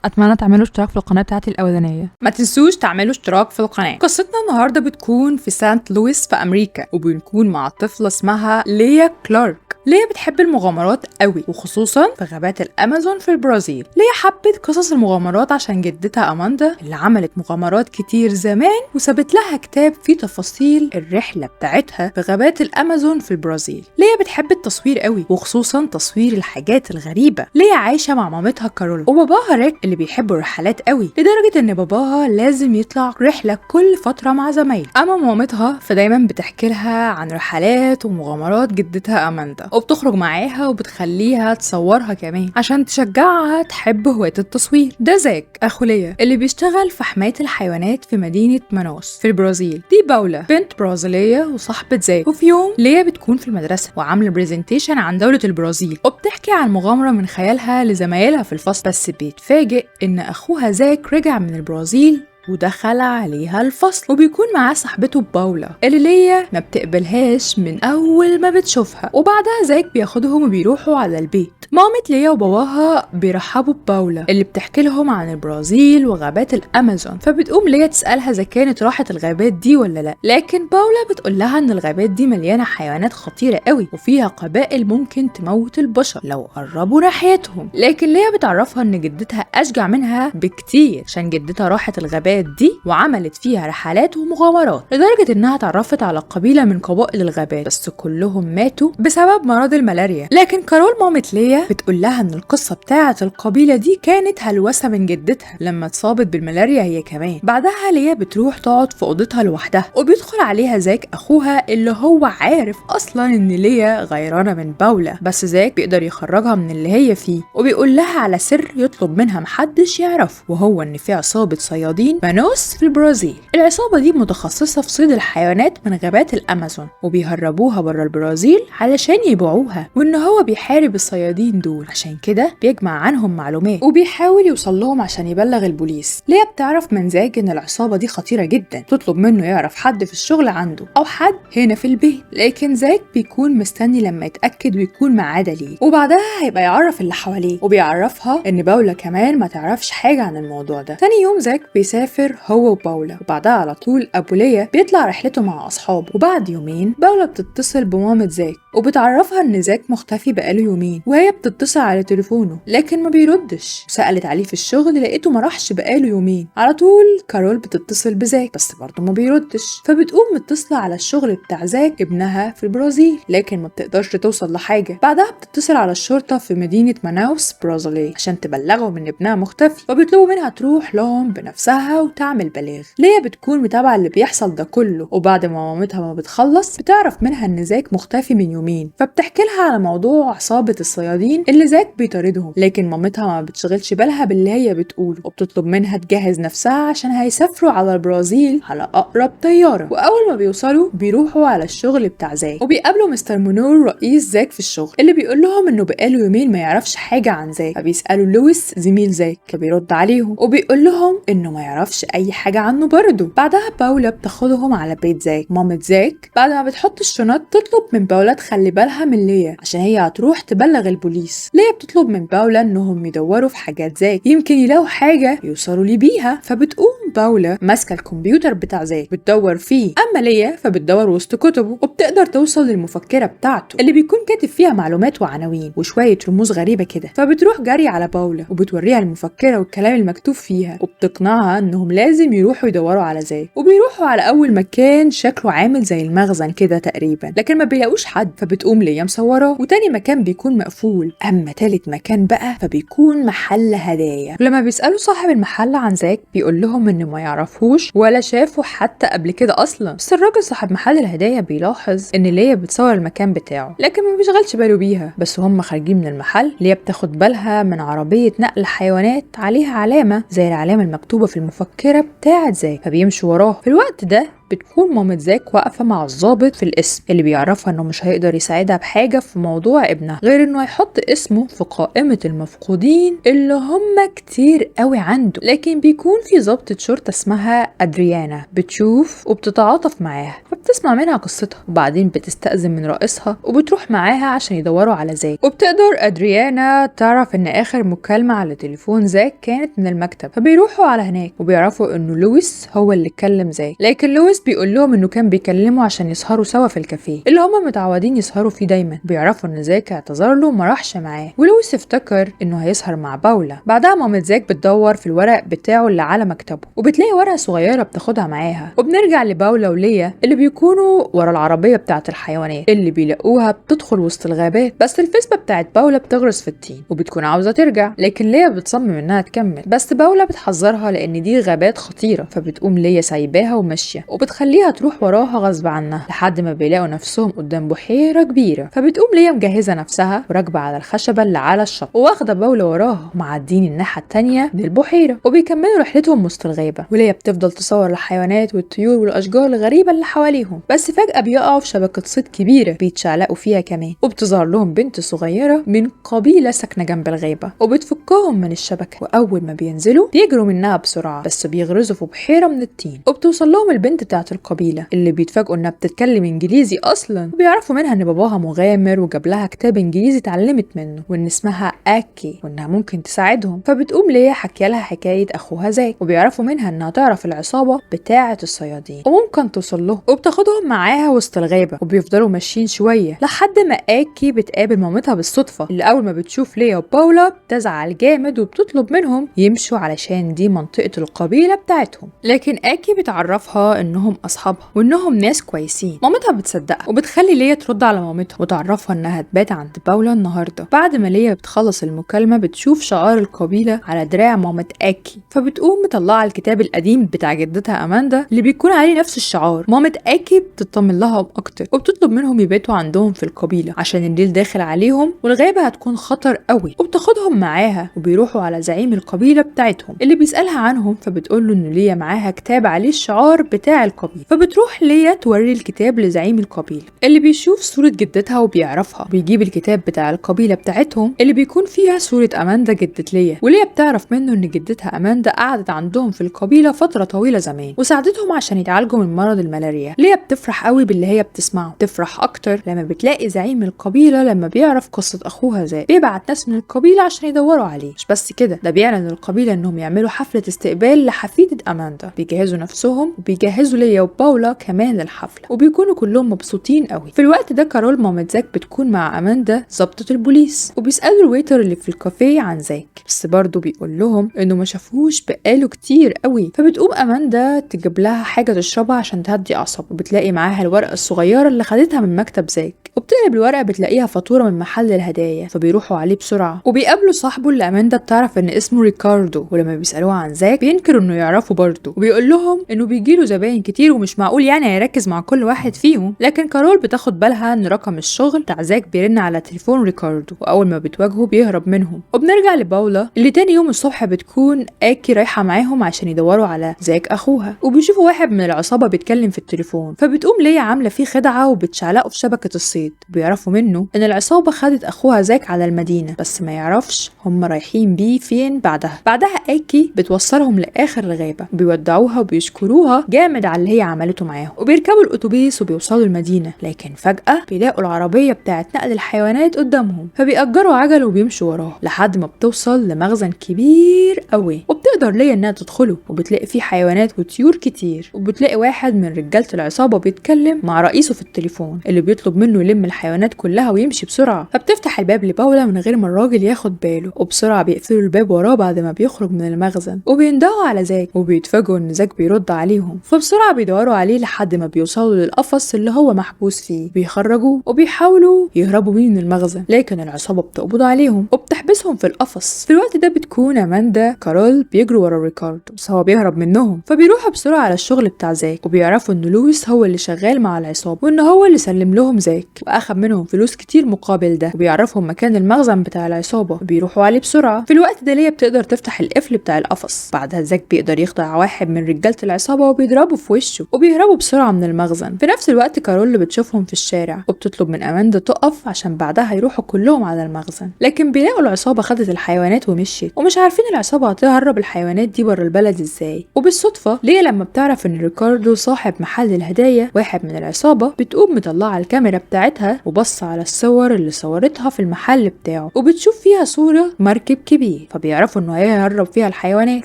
اتمنى تعملوا اشتراك في القناه بتاعتي الاولانيه. ما تنسوش تعملوا اشتراك في القناة. قصتنا النهاردة بتكون في سانت لويس في أمريكا، وبنكون مع طفلة اسمها ليا كلارك. ليا بتحب المغامرات قوي، وخصوصا في غابات الأمازون في البرازيل. ليا حبت قصص المغامرات عشان جدتها أماندا اللي عملت مغامرات كتير زمان، وسابت لها كتاب فيه تفاصيل الرحلة بتاعتها في غابات الأمازون في البرازيل. ليا بتحب التصوير قوي، وخصوصا تصوير الحاجات الغريبة. ليا عايشة مع مامتها كارول وباباها ريك اللي بيحبوا الرحلات قوي، لدرجة ان باباها لازم يطلع رحلة كل فترة مع زمايله. اما مامتها فدايما بتحكي لها عن رحلات ومغامرات جدتها اماندا، وبتخرج معاها وبتخليها تصورها كمان عشان تشجعها تحب هواية التصوير. ده زاك اخو ليا اللي بيشتغل في حماية الحيوانات في مدينة مانوس في البرازيل. دي باولا بنت برازيلية وصاحبة زاك. وفي يوم ليا بتكون في المدرسة وعاملة بريزنتيشن عن دولة البرازيل، وبتحكي عن مغامرة من خيالها لزمايلها في الفصل، بس بيتفاجئ ان اخوها زاك رجع من البرازيل ودخل عليها الفصل، وبيكون معاه صاحبته باولا اللي ليا ما بتقبلهاش من اول ما بتشوفها. وبعدها زاك بياخدهم وبيروحوا على البيت. مامة ليا وباباها بيرحبوا بباولا اللي بتحكي لهم عن البرازيل وغابات الامازون، فبتقوم ليا تسالها اذا كانت راحت الغابات دي ولا لا، لكن باولا بتقول لها ان الغابات دي مليانه حيوانات خطيره قوي، وفيها قبائل ممكن تموت البشر لو قربوا ناحيتهم. لكن ليا بتعرفها ان جدتها اشجع منها بكتير، عشان جدتها راحت الغابات دي وعملت فيها رحلات ومغامرات، لدرجه انها اتعرفت على قبيله من قبائل الغابات، بس كلهم ماتوا بسبب مرض الملاريا. لكن كارول مامة ليا بتقول لها ان القصه بتاعه القبيله دي كانت هلوسه من جدتها لما اتصابت بالملاريا هي كمان. بعدها ليا بتروح تقعد في اوضتها لوحدها، وبيدخل عليها زاك اخوها اللي هو عارف اصلا ان ليا غيرانه من باولا، بس زاك بيقدر يخرجها من اللي هي فيه، وبيقول لها على سر يطلب منها محدش يعرفه، وهو ان في عصابه صيادين مانوس في البرازيل. العصابه دي متخصصه في صيد الحيوانات من غابات الامازون، وبيهربوها بره البرازيل علشان يبيعوها، وان هو بيحارب الصيادين دول، عشان كده بيجمع عنهم معلومات وبيحاول يوصل لهم عشان يبلغ البوليس. ليا بتعرف من زاك ان العصابه دي خطيره جدا، تطلب منه يعرف حد في الشغل عنده او حد هنا في البيت، لكن زاك بيكون مستني لما يتاكد ويكون معاه دليل، وبعدها هيبقى يعرف اللي حواليه، وبيعرفها ان باولا كمان ما تعرفش حاجه عن الموضوع ده. تاني يوم زاك بيسافر هو وباولا، وبعدها على طول ابو ليا بيطلع رحلته مع اصحابه. وبعد يومين باولا بتتصل بمامة زاك وبتعرفها ان زاك مختفي بقاله يومين، وهي بتتصل على تليفونه لكن ما بيردش. سألت عليه في الشغل لقيته ما راحش بقاله يومين. على طول كارول بتتصل بزاك بس برضه ما بيردش، فبتقوم متصله على الشغل بتاع زاك ابنها في البرازيل، لكن ما بتقدرش توصل لحاجه. بعدها بتتصل على الشرطه في مدينه ماناوس برازيليه عشان تبلغهم ان ابنها مختفي، وبيطلبوا منها تروح لهم بنفسها وتعمل بلاغ. ليا بتكون متابعه اللي بيحصل ده كله، وبعد ما مامتها ما بتخلص بتعرف منها ان زاك مختفي من يومين، فبتحكي لها على موضوع عصابه الصيادين اللي زاك بيطاردهم، لكن مامتها ما بتشغلش بالها باللي هي بتقوله، وبتطلب منها تجهز نفسها عشان هيسافروا على البرازيل على اقرب طياره. واول ما بيوصلوا بيروحوا على الشغل بتاع زاك، وبيقابلوا مستر مونور رئيس زاك في الشغل اللي بيقول لهم انه بقاله يومين ما يعرفش حاجه عن زاك، فبيسالوا لويس زميل زاك، فبيرد عليهم وبيقول لهم انه ما يعرفش اي حاجه عنه برضه. بعدها باولا بتاخدهم على بيت زاك. مامة زاك بعد ما بتحط الشنط تطلب من باولا تخلي بالها من ليا عشان هي هتروح تبلغ البوليس. ليا بتطلب من باولا انهم يدوروا في حاجات زاك يمكن يلاقوا حاجه يوصلوا لي بيها، فبتقوم باولا ماسكه الكمبيوتر بتاع زاك بتدور فيه، اما ليا فبتدور وسط كتبه وبتقدر توصل للمفكره بتاعته اللي بيكون كاتب فيها معلومات وعناوين وشويه رموز غريبه كده، فبتروح جري على باولا وبتوريها المفكره والكلام المكتوب فيها، وبتقنعها انهم لازم يروحوا يدوروا على زاك. وبيروحوا على اول مكان شكله عامل زي المخزن كده تقريبا، لكن ما بيلاقوش حد، فبتقوم ليا مصوراه. وتاني مكان بيكون مقفول، اما تالت مكان بقى فبيكون محل هدايا. لما بيسالوا صاحب المحل عن زاك بيقول لهم انه ما يعرفوش ولا شافه حتى قبل كده اصلا، بس الراجل صاحب محل الهدايا بيلاحظ ان ليا بتصور المكان بتاعه لكن ما بيشغلش باله بيها. بس هم خارجين من المحل ليا بتاخد بالها من عربيه نقل حيوانات عليها علامه زي العلامه المكتوبه في المفكره بتاعه زاك، فبيمشوا وراه. في الوقت ده بتكون مامة زاك واقفة مع الضابط في الاسم اللي بيعرفها انه مش هيقدر يساعدها بحاجة في موضوع ابنها غير انه هيحط اسمه في قائمة المفقودين اللي هم كتير قوي عنده. لكن بيكون في ضابطة شرطة اسمها أدريانا بتشوف وبتتعاطف معاها فبتسمع منها قصتها، وبعدين بتستأذن من رئيسها وبتروح معاها عشان يدوروا على زاك. وبتقدر أدريانا تعرف ان اخر مكالمة على تليفون زاك كانت من المكتب، فبيروحوا على هناك وبيعرفوا انه لويس هو اللي كلم زاك. لكن لويس بيقول لهم انه كان بيكلمه عشان يسهروا سوا في الكافيه اللي هم متعودين يسهروا فيه دايما. بيعرفوا ان زاك اعتذر له وما راحش معاه، ولويس افتكر انه هيسهر مع باولا. بعدها مامة زاك بتدور في الورق بتاعه اللي على مكتبه وبتلاقي ورقة صغيرة بتاخدها معاها. وبنرجع لباولا وليا اللي بيكونوا ورا العربية بتاعة الحيوانات اللي بيلاقوها بتدخل وسط الغابات، بس الفسبة بتاعة باولا بتغرس في التين وبتكون عاوزة ترجع، لكن ليا بتصمم انها تكمل، بس باولا بتحذرها لان دي غابات خطيرة. فبتقوم ليا سايباها وماشية وبتخليها تروح وراها غصب عنها لحد ما بيلاقوا نفسهم قدام بحيرة كبيرة. فبتقوم ليا مجهزة نفسها وراكبة على الخشبة اللي على الشط وواخدة باولا وراها ومعدين الناحية التانية للبحيرة وبيكملوا رحلتهم وسط الغابة. وليا بتفضل تصور الحيوانات والطيور والاشجار الغريبة اللي حواليهم، بس فجأة بيقعوا في شبكة صيد كبيرة بيتشعلقوا فيها كمان، وبتظهر لهم بنت صغيرة من قبيلة ساكنة جنب الغابة وبتفكهم من الشبكة. وأول ما بينزلوا بيجروا منها بسرعة بس بيغرزوا في بحيرة من الطين، وبتوصل لهم البنت بتاعت القبيلة اللي بيتفاجئوا انها بتتكلم انجليزي اصلا، وبيعرفوا منها ان باباها مغامر وجاب لها كتاب انجليزي اتعلمت منه وان اسمها اكي وانها ممكن تساعدهم. فبتقوم ليا حكي لها حكاية اخوها زاك، وبيعرفوا منها انها تعرف العصابة بتاعة الصيادين وممكن توصل له، وبتاخدهم معاها وسط الغابة وبيفضلوا ماشيين شوية لحد ما اكي بتقابل مامتها بالصدفة اللي اول ما بتشوف ليا وباولا بتزعل جامد وبتطلب منهم يمشوا علشان دي منطقة القبيلة بتاعتهم. لكن اكي بتعرفها انهم اصحابها وانهم ناس كويسين. مامتها بتصدقها وبتخلي ليا ترد على مامتها وتعرفها انها تبات عند باولا النهارده. بعد ما ليا بتخلص المكالمة بتشوف شعار القبيلة على دراع مامة اكي، فبتقوم مطلعة الكتاب القديم بتاع جدتها اماندا اللي بيكون عليه نفس الشعار. مامة اكي بتطمن لها اكتر وبتطلب منهم يباتوا عندهم في القبيلة عشان الليل داخل عليهم والغابة هتكون خطر قوي، وبتاخدهم معاها وبيروحوا على زعيم القبيلة بتاعتهم اللي بيسألها عنهم. فبتقول له ان ليا معاها كتاب عليه الشعار بتاع القبيلة، فبتروح ليا توري الكتاب لزعيم القبيلة اللي بيشوف صورة جدتها وبيعرفها. بيجيب الكتاب بتاع القبيلة بتاعتهم اللي بيكون فيها صورة اماندا جدة ليا، وليا بتعرف منه ان جدتها اماندا قعدت عندهم في القبيلة فترة طويلة زمان وساعدتهم عشان يتعالجوا من مرض الملاريا. ليا بتفرح قوي باللي هي بتسمعه، تفرح اكتر لما بتلاقي زعيم القبيلة لما بيعرف قصة اخوها زاك بيبعت ناس من القبيلة عشان يدوروا عليه. مش بس كده، ده بيعلن القبيلة انهم يعملوا حفلة استقبال لحفيدة اماندا، بيجهزوا نفسهم وبيجهزوا ليا وباولا كمان للحفلة وبيكونوا كلهم مبسوطين قوي. في الوقت ده كارول مامة زاك بتكون مع اماندا ضابطة البوليس وبيسألوا الويتر اللي في الكافيه عن زاك، بس برضه بيقول لهم انه ما شافوش بقاله كتير قوي. فبتقوم اماندا تجيب لها حاجة تشربها عشان تهدي اعصابها، وبتلاقي معاها الورقة الصغيرة اللي خدتها من مكتب زاك، وبتقلب الورقة بتلاقيها فاتورة من محل الهدايا. فبيروحوا عليه بسرعة وبيقابلوا صاحبه اللي اماندا بتعرف ان اسمه ريكاردو، ولما بيسألوه عن زاك بينكر انه يعرفه برضه وبيقول لهم انه بيجيله زباين كتير ومش معقول يعني هيركز مع كل واحد فيهم. لكن كارول بتاخد بالها ان رقم الشغل بتاع زاك بيرن على تليفون ريكاردو، واول ما بتواجهه بيهرب منهم. وبنرجع لباولا اللي تاني يوم الصبح بتكون اكي رايحة معاهم عشان يدوروا على زاك اخوها، وبيشوفوا واحد من العصابة بيتكلم في التليفون. فبتقوم ليا عاملة فيه خدعة وبتشعلقوا في شبكة الصيد. بيعرفوا منه ان العصابة خدت اخوها زاك على المدينة بس ما يعرفش هم رايحين بيه فين. بعدها اكي بتوصلهم لاخر الغابة، بيودعوها وبيشكروها جامد على اللي هي عملته معاهم، وبيركبوا الاتوبيس وبيوصلوا المدينة. لكن فجأة بيلاقوا العربية بتاعت نقل الحيوانات قدامهم، فبيأجروا عجل وبيمشوا وراه لحد ما بتوصل لمخزن كبير قوي وبتقدر ليا انها تدخله، وبتلاقي فيه حيوانات وطيور كتير. وبتلاقي واحد من رجالة العصابة بيتكلم مع رئيسه في التليفون اللي بيطلب منه يلم الحيوانات كلها ويمشي بسرعة. فبتفتح الباب لباولا من غير ما الراجل ياخد باله، وبسرعة بيقفلوا الباب وراه بعد ما بيخرج من المخزن، وبيندهوا على زاك وبيتفاجئوا ان زاك بيرد عليهم. فبسرعة بيدوروا عليه لحد ما بيوصلوا للقفص اللي هو محبوس فيه، بيخرجوه وبيحاولوا يهربوا بيه من المخزن، لكن العصابة بتقبض عليهم وبتحبسهم في القفص. في الوقت ده بتكون اماندا كارول بيجروا ورا ريكاردو بس هو بيهرب منهم، فبيروحوا بسرعة على الشغل بتاع زاك وبيعرفوا ان لويس هو اللي شغال مع العصابة وان هو اللي سلم لهم زاك واخد منهم فلوس كتير مقابل ده، وبيعرفهم مكان المخزن بتاع العصابة وبيروحوا عليه بسرعة. في الوقت ده ليا بتقدر تفتح القفل بتاع القفص، بعدها زاك بيقدر يخدع واحد من رجالة العصابة وبيضربه في وشه وبيهربوا بسرعة من المخزن. في نفس الوقت كارول بتشوفهم في الشارع وبتطلب من أماندا تقف عشان بعدها يروحوا كلهم على المخزن، لكن بيلاقوا العصابة خدت الحيوانات ومشيت ومش عارفين العصابة هتهرب الحيوانات دي بره البلد ازاي. وبالصدفة ليا لما بتعرف ان ريكاردو صاحب محل الهدايا واحد من العصابة بتقوم مطلعة الكاميرا بتاعتها وبص على الصور اللي صورتها في المحل بتاعه وبتشوف فيها صورة مركب كبير، فبيعرفوا انه هيهرب فيها الحيوانات،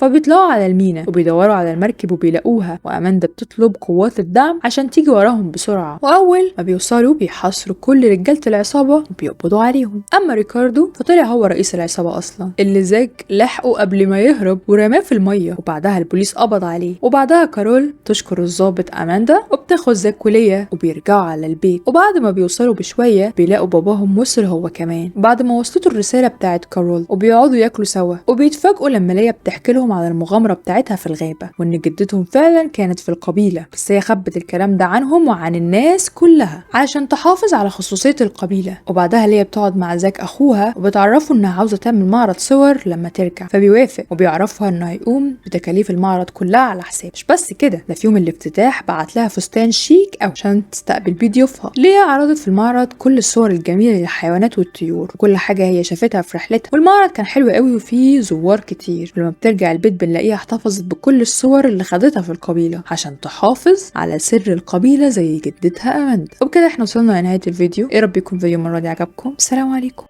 فبيطلعوا على المينا وبيدوروا على المركب وبيلاقوها، وأماندا بتطلب قوات الدعم عشان تيجي وراهم بسرعة، وأول ما بيوصلوا بيحاصروا كل رجالة العصابة وبيقبضوا عليهم. أما ريكاردو فطلع هو رئيس العصابة أصلا اللي زاك لحقه قبل ما يهرب ورماه في المية، وبعدها البوليس قبض عليه. وبعدها كارول تشكر الضابط أماندا وبتاخد زاك وليا وبيرجعوا على البيت، وبعد ما بيوصلوا بشوية بيلاقوا باباهم وصل هو كمان بعد ما وصلته الرسالة بتاعت كارول، وبيقعدوا ياكلوا سوا وبيتفاجئوا لما ليا بتحكي لهم على المغامرة بتاعتها في الغابة وإن جدتهم فعلا كانت في القبيلة، بس هي خبت الكلام ده عنهم وعن الناس كلها عشان تحافظ على خصوصية القبيلة. وبعدها ليا بتقعد مع زاك أخوها وبتعرفه إنها عاوزة تعمل معرض صور لما ترجع، فبيوافق وبيعرفها إنه هيقوم بتكاليف المعرض كلها على حساب. مش بس كده، ده في يوم الافتتاح بعت لها فستان شيك أو عشان تستقبل بيه ضيوفها. ليا عرضت في المعرض كل الصور الجميلة للحيوانات والطيور وكل حاجة هي شافتها في رحلتها، والمعرض كان حلو قوي وفيه زوار كتير. لما بترجع البيت بنلاقيها احتفظت بكل الصور اللي خدتها في القبيلة عشان تحافظ على سر القبيلة زي جدتها أماندا. وبكده احنا وصلنا لنهاية الفيديو، يا رب يكون فيديو المرة دي عجبكم. السلام عليكم.